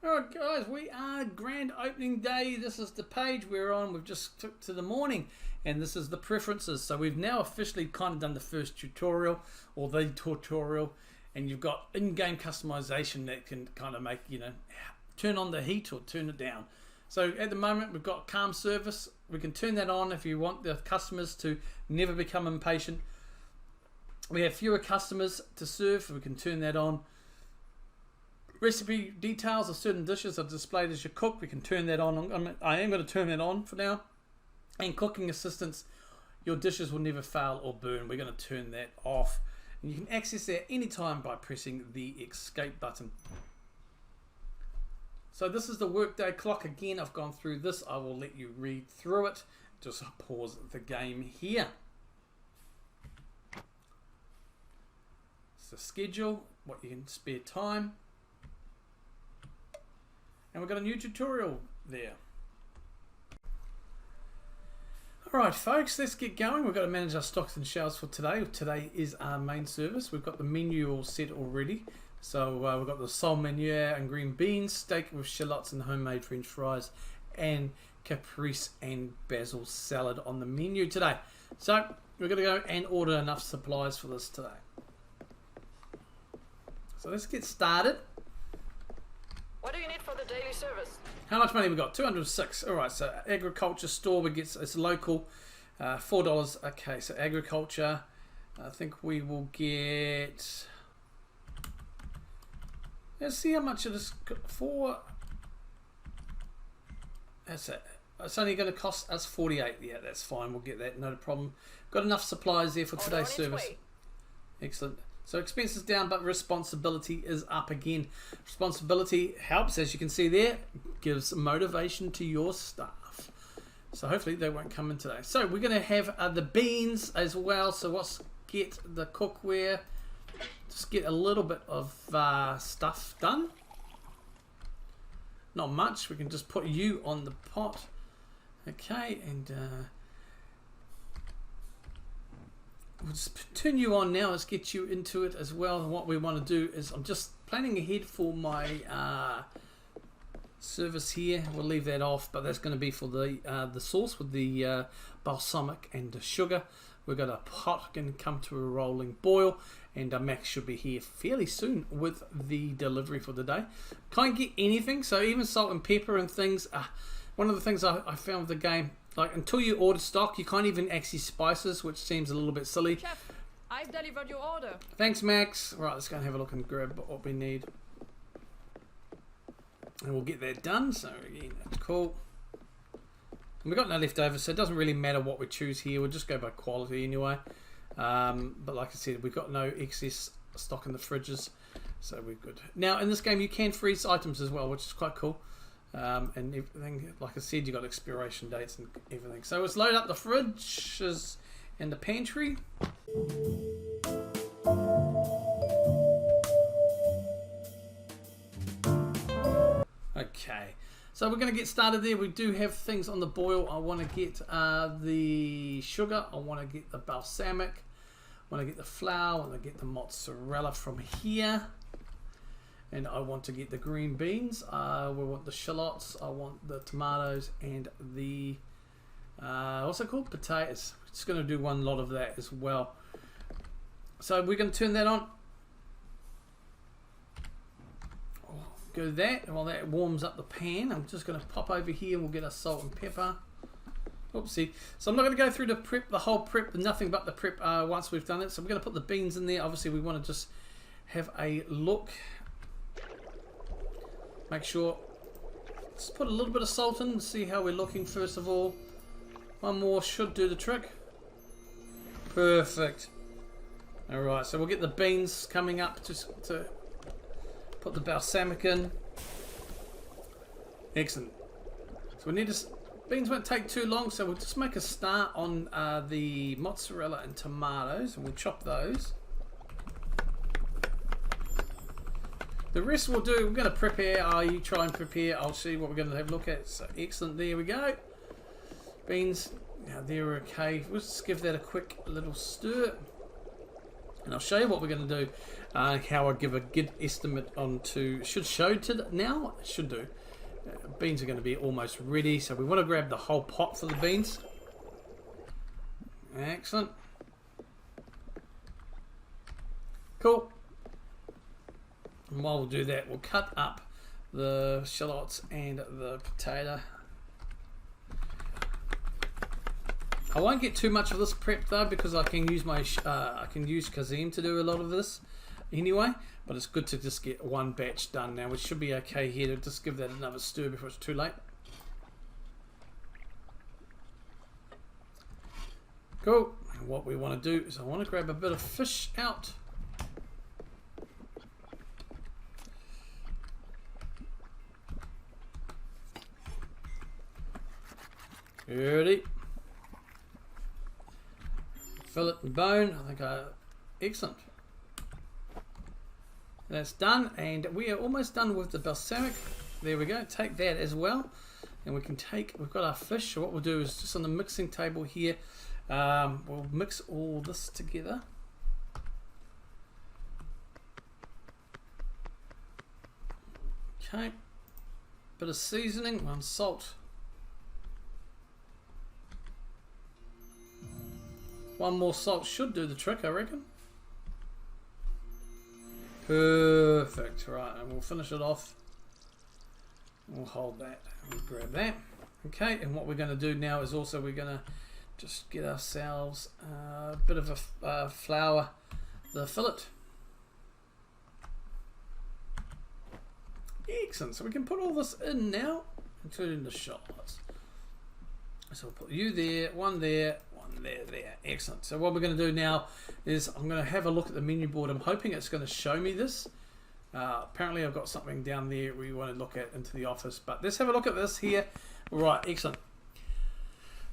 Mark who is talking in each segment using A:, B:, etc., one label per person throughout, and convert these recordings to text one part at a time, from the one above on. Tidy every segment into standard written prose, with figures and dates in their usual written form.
A: Alright guys, we are grand opening day. This is the page we're on. We've just took to the morning and this is the preferences. So we've now officially kind of done the first tutorial or the tutorial, and you've got in-game customization that can kind of make, you know, turn on the heat or turn it down. So at the moment we've got calm service. We can turn that on if you want the customers to never become impatient. We have fewer customers to serve. We can turn that on. Recipe details of certain dishes are displayed as you cook. We can turn that on. I am going to turn that on for now. And cooking assistance, your dishes will never fail or burn. We're going to turn that off. And you can access that anytime by pressing the escape button. So this is the workday clock. Again, I've gone through this. I will let you read through it. Just pause the game here. It's the schedule, what you can spare time. And we've got a new tutorial there. Alright folks, let's get going. We've got to manage our stocks and shelves for today. Today is our main service. We've got the menu all set already. So we've got the sole meuniere and green beans, steak with shallots and homemade french fries, and caprese and basil salad on the menu today. So we're going to go and order enough supplies for this today. So let's get started.
B: What do you need for the daily service?
A: How much money we got? 206. All right, so agriculture store, we get, it's local, $4. Okay, so agriculture, I think we will get, let's see how much it is for. That's it. It's only going to cost us 48. Yeah, that's fine. We'll get that. No problem. Got enough supplies there for today's service. Excellent. So expenses down, but responsibility is up again. Responsibility helps, as you can see there, gives motivation to your staff. So hopefully they won't come in today. So we're going to have the beans as well. So let's get the cookware. Just get a little bit of stuff done. Not much. We can just put you on the pot. Okay, and we'll just turn you on now. Let's get you into it as well. And what we want to do is, I'm just planning ahead for my service here. We'll leave that off, but that's going to be for the sauce with the balsamic and the sugar. We've got a pot going to come to a rolling boil, and Max should be here fairly soon with the delivery for the day. Can't get anything, so even salt and pepper and things. One of the things I found with the game, like until you order stock, you can't even access spices, which seems a little bit silly.
B: Chef, I've delivered your order.
A: Thanks, Max. Right, let's go and have a look and grab what we need. And we'll get that done, so again, that's cool. And we've got no leftovers, so it doesn't really matter what we choose here. We'll just go by quality anyway. But like I said, we've got no excess stock in the fridges, so we're good. Now, in this game, you can freeze items as well, which is quite cool. And everything, like I said, you got expiration dates and everything. So let's load up the fridges and the pantry. Okay, so we're going to get started there. We do have things on the boil. I want to get the sugar. I want to get the balsamic. I want to get the flour. I want to get the mozzarella from here. And I want to get the green beans. We want the shallots. I want the tomatoes and the what's it called? Potatoes. We're just going to do one lot of that as well. So we're going to turn that on. Go that. While that warms up the pan, I'm just going to pop over here and we'll get our salt and pepper. Oopsie. So I'm not going to go through the prep, the whole prep, nothing but the prep once we've done it. So we're going to put the beans in there. Obviously we want to just have a look. Make sure, let's put a little bit of salt in and see how we're looking first of all. One more should do the trick. Perfect. Alright, so we'll get the beans coming up just to put the balsamic in. Excellent. So we need to, beans won't take too long, so we'll just make a start on the mozzarella and tomatoes, and we'll chop those. The rest we'll do, we're going to prepare, you try and prepare, I'll see what we're going to have a look at. So excellent, there we go. Beans, now they're okay. We'll just give that a quick little stir. And I'll show you what we're going to do. how I give a good estimate onto, should show to now, it should do. Beans are going to be almost ready, so we want to grab the whole pot for the beans. Excellent. Cool. And while we'll do that, we'll cut up the shallots and the potato. I won't get too much of this prep though, because I can use my I can use Kazim to do a lot of this anyway. But it's good to just get one batch done now, which should be okay here. To just give that another stir before it's too late. Cool. And what we want to do is I want to grab a bit of fish out. Ready. Fillet and bone. I think excellent. That's done, and we are almost done with the balsamic. There we go. Take that as well, and we can take. We've got our fish. So what we'll do is just on the mixing table here. We'll mix all this together. Okay. Bit of seasoning, one salt. One more salt should do the trick, I reckon. Perfect. Right, and we'll finish it off. We'll hold that. We'll grab that. Okay, and what we're going to do now is also we're going to just get ourselves a bit of a flour, the fillet. Excellent. So we can put all this in now, including the shallots. So we'll put you there, one there. There. Excellent. So what we're going to do now is I'm going to have a look at the menu board. I'm hoping it's going to show me this. Apparently I've got something down there we want to look at into the office, but let's have a look at this here. Right, excellent.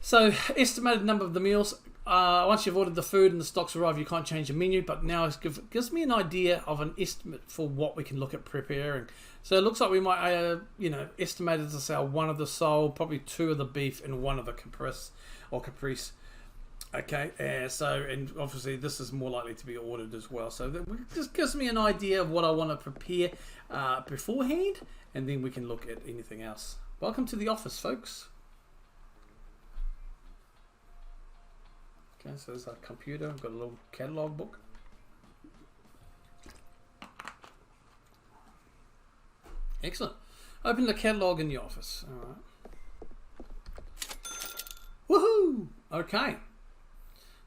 A: So estimated number of the meals. Once you've ordered the food and the stocks arrive, you can't change the menu, but now it gives me an idea of an estimate for what we can look at preparing. So it looks like we might, estimated to sell one of the sole, probably two of the beef, and one of the caprice. Okay, and obviously this is more likely to be ordered as well. So that just gives me an idea of what I want to prepare beforehand, and then we can look at anything else. Welcome to the office, folks. Okay, so there's our computer. I've got a little catalog book. Excellent. Open the catalog in the office. All right. Woohoo! Okay.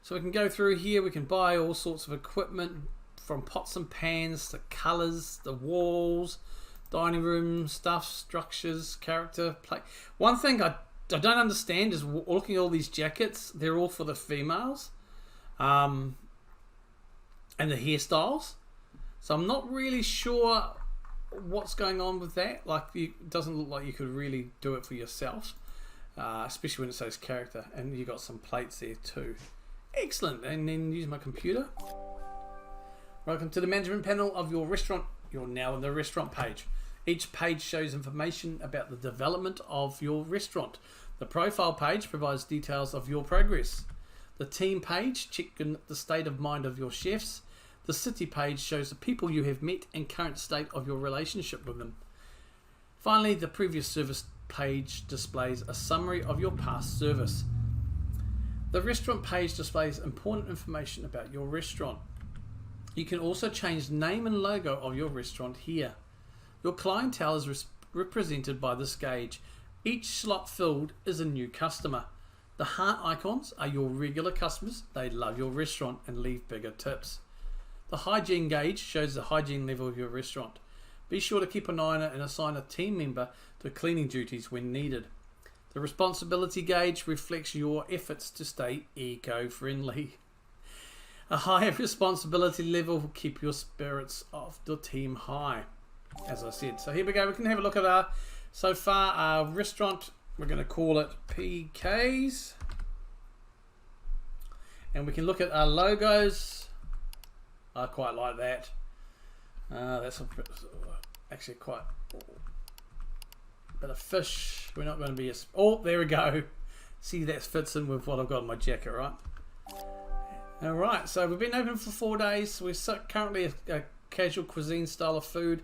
A: So we can go through here, we can buy all sorts of equipment from pots and pans to colours, the walls, dining room stuff, structures, character, play. One thing I don't understand is looking at all these jackets, they're all for the females. And the hairstyles. So I'm not really sure what's going on with that. Like, it doesn't look like you could really do it for yourself. Especially when it says character. And you got some plates there too. Excellent, and then use my computer. Welcome to the management panel of your restaurant. You're now on the restaurant page. Each page shows information about the development of your restaurant. The profile page provides details of your progress. The team page checks the state of mind of your chefs. The city page shows the people you have met and current state of your relationship with them. Finally, the previous service page displays a summary of your past service. The restaurant page displays important information about your restaurant. You can also change the name and logo of your restaurant here. Your clientele is represented by this gauge. Each slot filled is a new customer. The heart icons are your regular customers. They love your restaurant and leave bigger tips. The hygiene gauge shows the hygiene level of your restaurant. Be sure to keep an eye on it and assign a team member to cleaning duties when needed. The responsibility gauge reflects your efforts to stay eco-friendly. A higher responsibility level will keep your spirits of the team high, as I said. So here we go. We can have a look at our restaurant. We're going to call it PK's. And we can look at our logos. I quite like that. That's actually quite... Bit of fish. We're not going to be oh, there we go. See, that fits in with what I've got in my jacket, right? Alright, so we've been open for 4 days. We're currently casual cuisine style of food,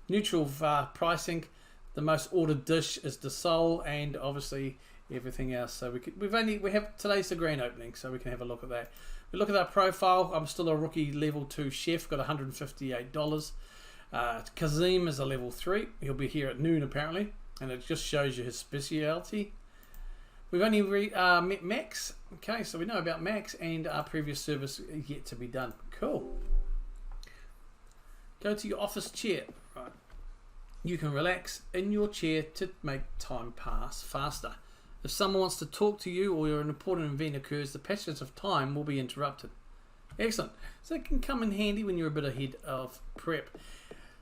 A: neutral pricing. The most ordered dish is the sole, and obviously everything else. So we have today's the grand opening, so we can have a look at that. We look at our profile. I'm still a rookie level 2 chef, got $158. Kazim is a level 3. He'll be here at noon apparently, and it just shows you his speciality. We've only met Max. Okay, so we know about Max, and our previous service yet to be done. Cool. Go to your office chair. Right. You can relax in your chair to make time pass faster. If someone wants to talk to you or an important event occurs, the passage of time will be interrupted. Excellent. So it can come in handy when you're a bit ahead of prep.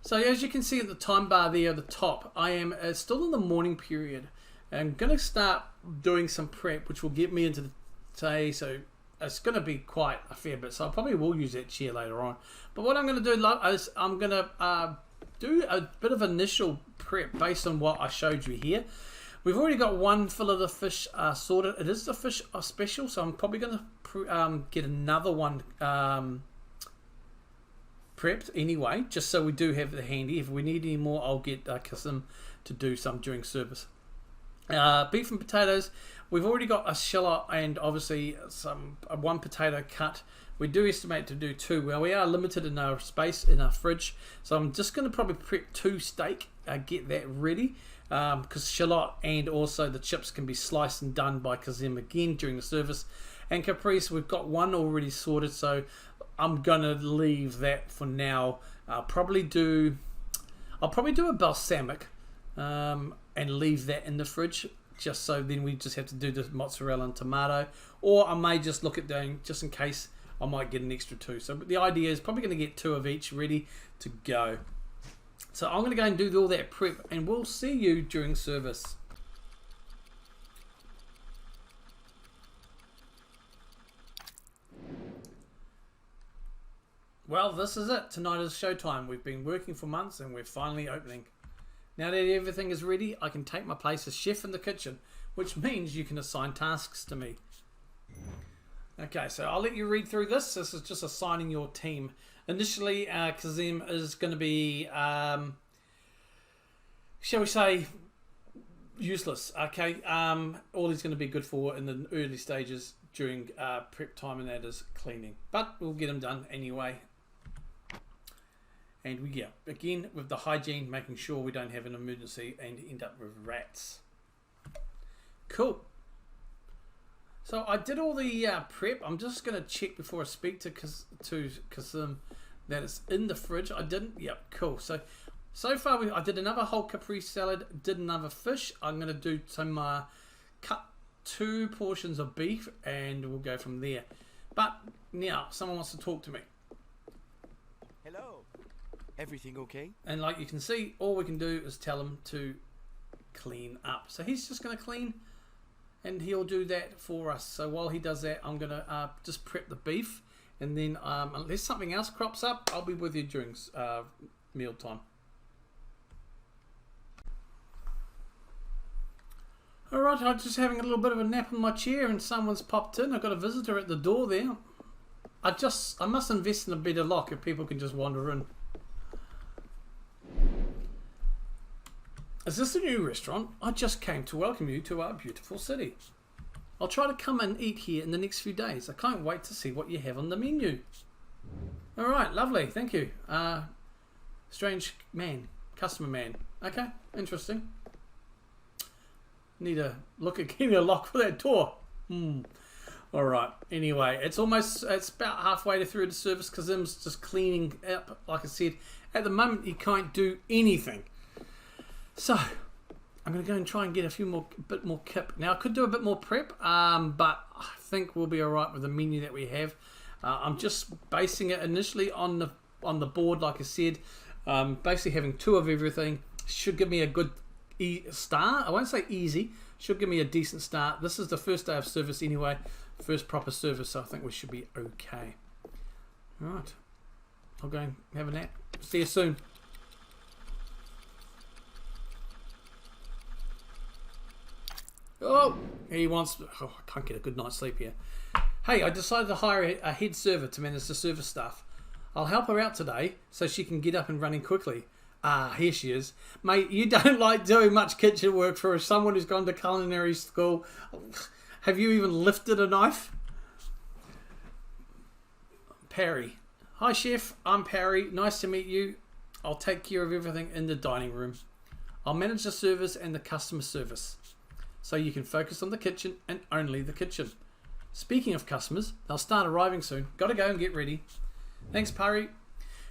A: So as you can see at the time bar there at the top, I am still in the morning period. I'm going to start doing some prep, which will get me into the day. So it's going to be quite a fair bit. So I probably will use that chair later on. But what I'm going to do is I'm going to do a bit of initial prep based on what I showed you here. We've already got one fillet of fish sorted. It is the fish special, so I'm probably going to get another one prepped anyway, just so we do have it handy. If we need any more, I'll get Kasim to do some during service. Beef and potatoes. We've already got a shallot and obviously one potato cut. We do estimate to do 2. Well, we are limited in our space in our fridge, so I'm just going to probably prep 2 steak, get that ready, because shallot and also the chips can be sliced and done by Kazim again during the service. And caprese, we've got one already sorted, so I'm going to leave that for now. I'll probably do a balsamic and leave that in the fridge, just so then we just have to do the mozzarella and tomato, or I may just look at doing, just in case I might get an extra 2. So the idea is probably going to get 2 of each ready to go. So I'm going to go and do all that prep, and we'll see you during service. Well, this is it. Tonight is showtime. We've been working for months and we're finally opening. Now that everything is ready, I can take my place as chef in the kitchen, which means you can assign tasks to me. Okay, so I'll let you read through this. This is just assigning your team. Initially, Kazim is going to be, shall we say, useless. Okay, all he's going to be good for in the early stages during prep time, and that is cleaning. But we'll get him done anyway. And we go again with the hygiene, making sure we don't have an emergency and end up with rats. Cool. So I did all the prep. I'm just going to check before I speak to Kasim that it's in the fridge. I didn't. Yep, cool. So far I did another whole caprese salad, did another fish. I'm going to do some cut 2 portions of beef, and we'll go from there. But now someone wants to talk to me.
C: Hello. Everything okay?
A: And like you can see, all we can do is tell him to clean up. So he's just going to clean, and he'll do that for us. So while he does that, I'm going to just prep the beef, and then unless something else crops up, I'll be with you during meal time. Alright, I'm just having a little bit of a nap in my chair, and someone's popped in. I've got a visitor at the door there. I must invest in a better lock if people can just wander in. Is this a new restaurant? I just came to welcome you to our beautiful city. I'll try to come and eat here in the next few days. I can't wait to see what you have on the menu. Alright, lovely, thank you. Strange man, customer man. Okay, interesting. Need a look at getting a lock for that door. Alright, anyway, it's about halfway through the service. Kazim's just cleaning up, like I said. At the moment, he can't do anything. So, I'm going to go and try and get a bit more kip. Now, I could do a bit more prep, but I think we'll be alright with the menu that we have. I'm just basing it initially on the board, like I said. Basically having 2 of everything should give me a good start. I won't say easy. Should give me a decent start. This is the first day of service anyway. First proper service, so I think we should be okay. Alright. I'll go and have a nap. See you soon. Oh, he wants... Oh, I can't get a good night's sleep here. Hey, I decided to hire a head server to manage the service staff. I'll help her out today so she can get up and running quickly. Ah, here she is. Mate, you don't like doing much kitchen work for someone who's gone to culinary school. Have you even lifted a knife? Perry. Hi, Chef. I'm Perry. Nice to meet you. I'll take care of everything in the dining room. I'll manage the service and the customer service, so you can focus on the kitchen and only the kitchen. Speaking of customers, they'll start arriving soon. Gotta go and get ready. Thanks, Perry.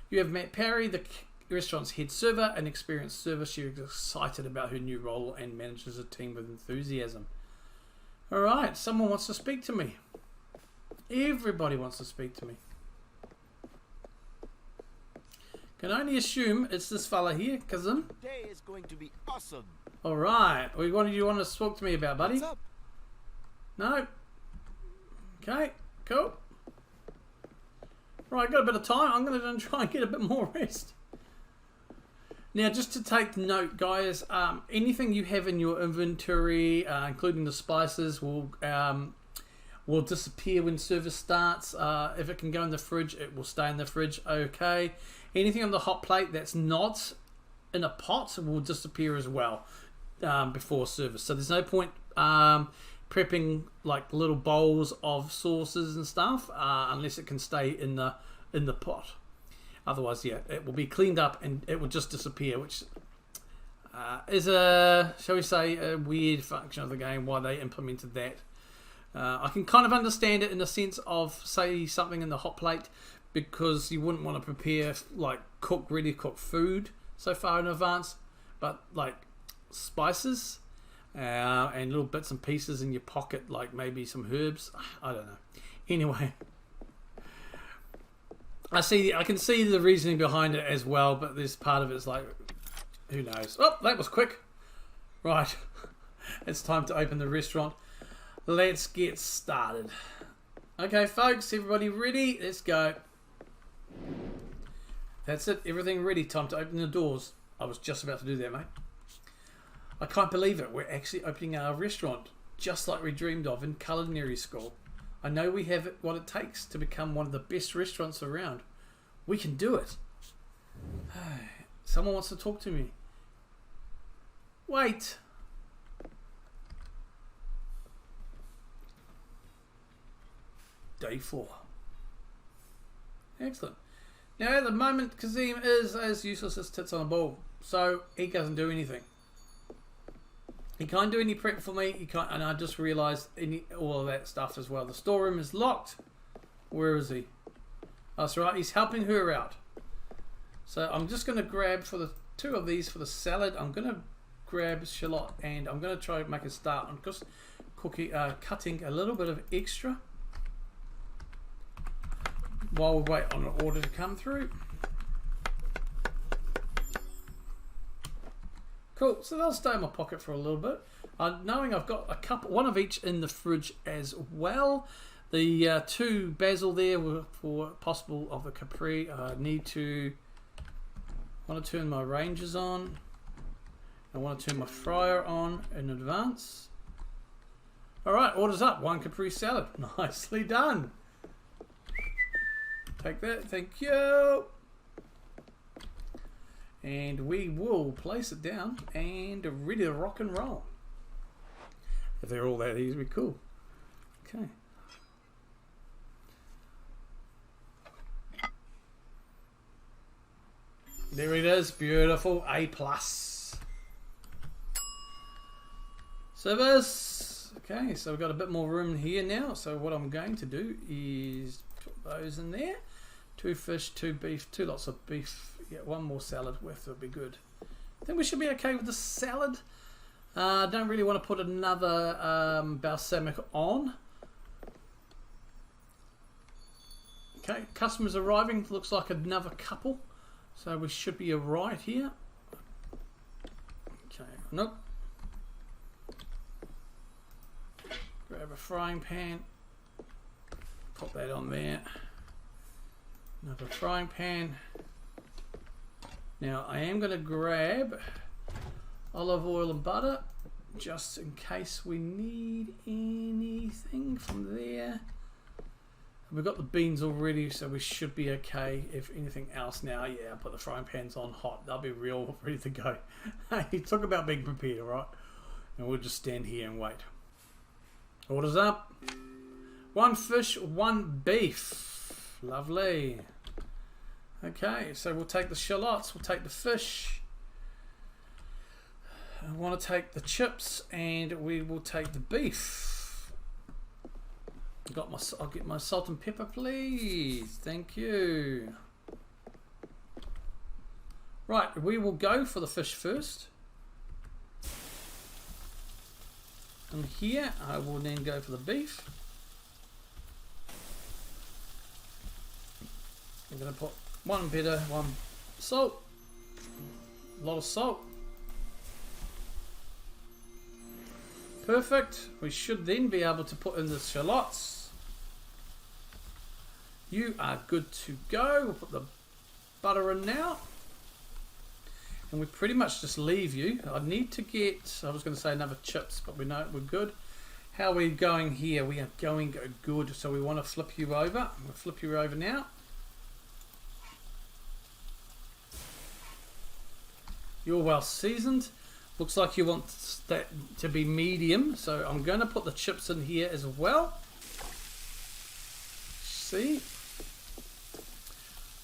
A: You have met Perry, the restaurant's head server, an experienced server. She is excited about her new role and manages a team with enthusiasm. Alright, someone wants to speak to me. Everybody wants to speak to me. Can only assume it's this fella here, cousin.
C: Today is going to be awesome.
A: Alright, what do you want to talk to me about, buddy?
C: What's up?
A: No? Okay, cool. Right, got a bit of time. I'm going to try and get a bit more rest. Now, just to take note, guys, anything you have in your inventory, including the spices, will disappear when service starts. If it can go in the fridge, it will stay in the fridge. Okay. Anything on the hot plate that's not in a pot will disappear as well before service. So there's no point prepping like little bowls of sauces and stuff unless it can stay in the pot. Otherwise, yeah, it will be cleaned up and it will just disappear, which is shall we say, a weird function of the game, why they implemented that. I can kind of understand it in the sense of, say, something in the hot plate, because you wouldn't want to prepare like ready cooked food so far in advance, but like spices and little bits and pieces in your pocket, like maybe some herbs, I don't know. Anyway, I can see the reasoning behind it as well, but this part of it is like, who knows? Oh, that was quick. Right, it's time to open the restaurant. Let's get started. Okay, folks, everybody ready? Let's go. That's it, everything ready. Time to open the doors. I was just about to do that, mate. I can't believe it. We're actually opening our restaurant, just like we dreamed of in culinary school. I know we have what it takes to become one of the best restaurants around. We can do it. Someone wants to talk to me. Wait. Day 4. Excellent. Now at the moment, Kazim is as useless as tits on a ball, so he doesn't do anything. He can't do any prep for me. He can't, and I just realised all of that stuff as well. The storeroom is locked. Where is he? That's right. He's helping her out. So I'm just going to grab for the 2 of these for the salad. I'm going to grab shallot and I'm going to try to make a start on just cutting a little bit of extra while we wait on an order to come through. Cool, so they'll stay in my pocket for a little bit. Knowing I've got one of each in the fridge as well. The 2 basil there were for possible of the capri. I want to turn my ranges on. I want to turn my fryer on in advance. Alright, orders up. 1 capri salad. Nicely done. Take that, thank you. And we will place it down and ready to rock and roll. If they're all that easy, cool. Okay. There it is, beautiful, A+. Service. Okay, so we've got a bit more room here now. So what I'm going to do is put those in there. 2 fish, 2 beef, 2 lots of beef. Yeah, 1 more salad worth will be good. I think we should be okay with the salad. Don't really want to put another balsamic on. Okay, customers arriving. Looks like another couple. So we should be alright here. Okay, nope. Grab a frying pan. Pop that on there. Another frying pan. Now I am going to grab olive oil and butter just in case we need anything from there. We've got the beans already, so we should be okay. If anything else now, yeah, I'll put the frying pans on hot. They'll be real ready to go. Hey, talk about being prepared, alright? And we'll just stand here and wait. Orders up. 1 fish, 1 beef. Lovely. Okay, so we'll take the shallots, we'll take the fish. I want to take the chips, and we will take the beef. I'll get my salt and pepper, please. Thank you. Right, we will go for the fish first. And here, I will then go for the beef. I'm going to put 1 bitter, 1 salt. A lot of salt. Perfect. We should then be able to put in the shallots. You are good to go. We'll put the butter in now. And we pretty much just leave you. I need to get, I was going to say another chips, but we know we're good. How are we going here? We are going good. So we want to flip you over. We'll flip you over now. You're well seasoned. Looks like you want that to be medium, so I'm going to put the chips in here as well. See?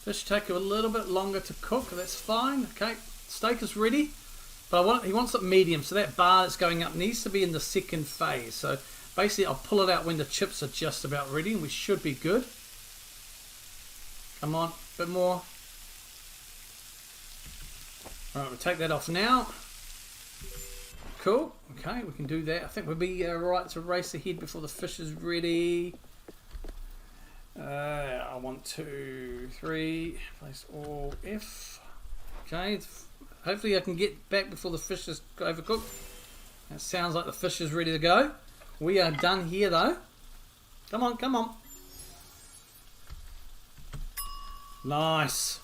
A: Fish take a little bit longer to cook, that's fine. Okay, steak is ready, but he wants it medium, so that bar that's going up needs to be in the second phase. So basically I'll pull it out when the chips are just about ready, and we should be good. Come on, a bit more. Alright, we'll take that off now. Cool. Okay, we can do that. I think we'll be right to race ahead before the fish is ready. I want 2, 3. Place all F. Okay. Hopefully I can get back before the fish is overcooked. That sounds like the fish is ready to go. We are done here though. Come on, come on. Nice.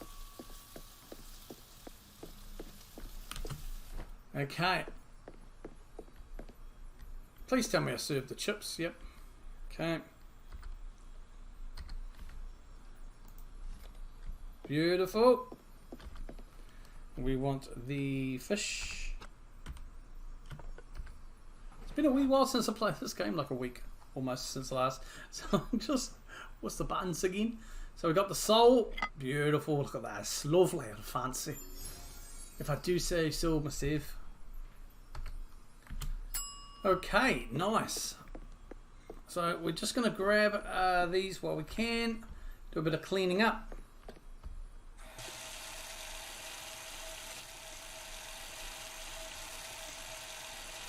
A: Okay. Please tell me I served the chips. Yep. Okay. Beautiful. We want the fish. It's been a wee while since I played this game, like a week almost since the last. So I'm just, what's the buttons again? So we got the sole. Beautiful. Look at that. It's lovely and fancy, if I do say so myself. Okay, nice. So we're just going to grab these while we can, do a bit of cleaning up.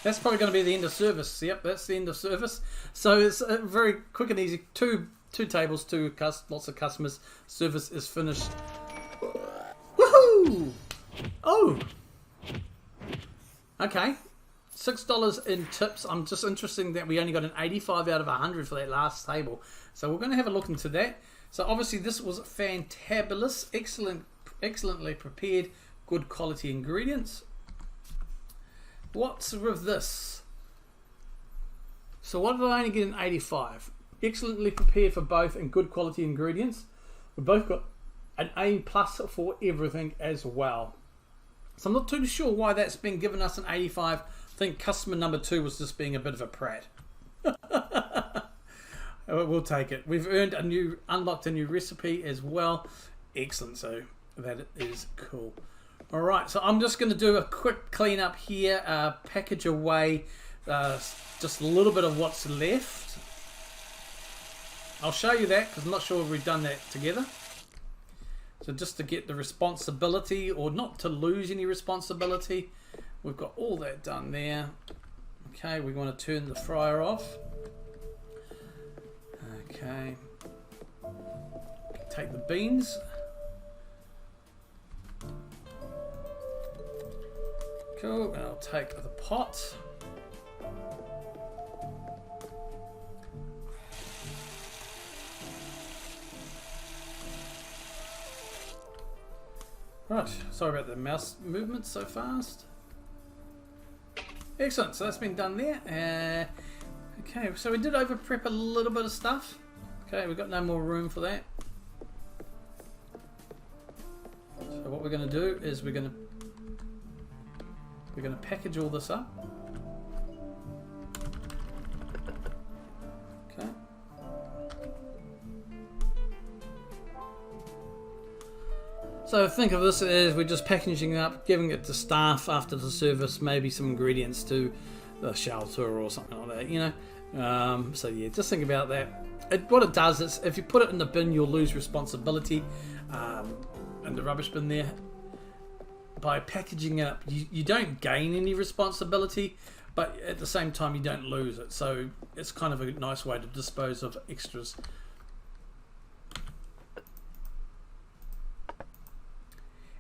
A: That's probably going to be the end of service. Yep, that's the end of service. So it's very quick and easy. Two tables, lots of customers. Service is finished. Woohoo! Oh! Okay. $6 in tips. I'm just interested that we only got an 85 out of 100 for that last table. So we're going to have a look into that. So obviously this was fantabulous. Excellently prepared. Good quality ingredients. What's with this? So what did I only get an 85? Excellently prepared for both and good quality ingredients. We both got an A+ for everything as well. So I'm not too sure why that's been given us an 85. I think customer number 2 was just being a bit of a prat. We'll take it. We've unlocked a new recipe as well. Excellent. So that is cool. All right. So I'm just going to do a quick clean up here. Package away just a little bit of what's left. I'll show you that because I'm not sure if we've done that together. So just to get the responsibility, or not to lose any responsibility, we've got all that done there. Okay, we want to turn the fryer off. Okay. Take the beans. Cool, and I'll take the pot. Right, sorry about the mouse movement so fast. Excellent, so that's been done there. Okay, so we did over prep a little bit of stuff. Okay, we've got no more room for that. So what we're going to do is we're going to package all this up. Okay. So think of this as we're just packaging it up, giving it to staff after the service, maybe some ingredients to the shelter or something like that, you know. So yeah, just think about that. What it does is, if you put it in the bin, you'll lose responsibility in the rubbish bin there. By packaging it up, you don't gain any responsibility, but at the same time you don't lose it. So it's kind of a nice way to dispose of extras.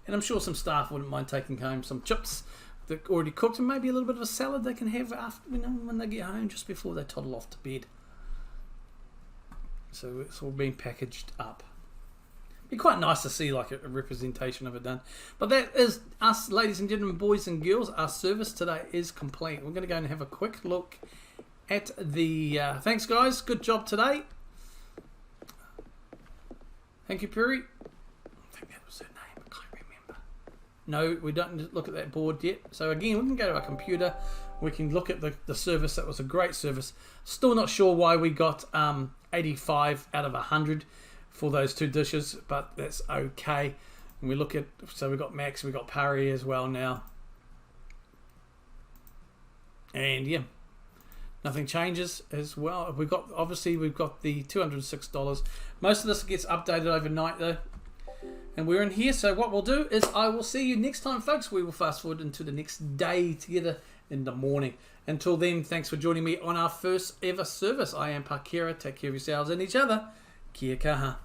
A: And I'm sure some staff wouldn't mind taking home some chips that already cooked, and maybe a little bit of a salad they can have after, you know, when they get home, just before they toddle off to bed. So it's all being packaged up. Be quite nice to see like a representation of it done. But that is us, ladies and gentlemen, boys and girls. Our service today is complete. We're going to go and have a quick look at the... thanks, guys. Good job today. Thank you, Perry. I think that was her name. I can't remember. No, we don't look at that board yet. So again, we can go to our computer. We can look at the service. That was a great service. Still not sure why we got 85 out of 100 for those two dishes, but that's okay. And we look at, so we've got Max, we've got Parry as well now. And yeah, nothing changes as well. We've got, obviously we've got the $206. Most of this gets updated overnight though. And we're in here, so what we'll do is I will see you next time, folks. We will fast forward into the next day together in the morning. Until then, thanks for joining me on our first ever service. I am Pakira. Take care of yourselves and each other. Kia kaha.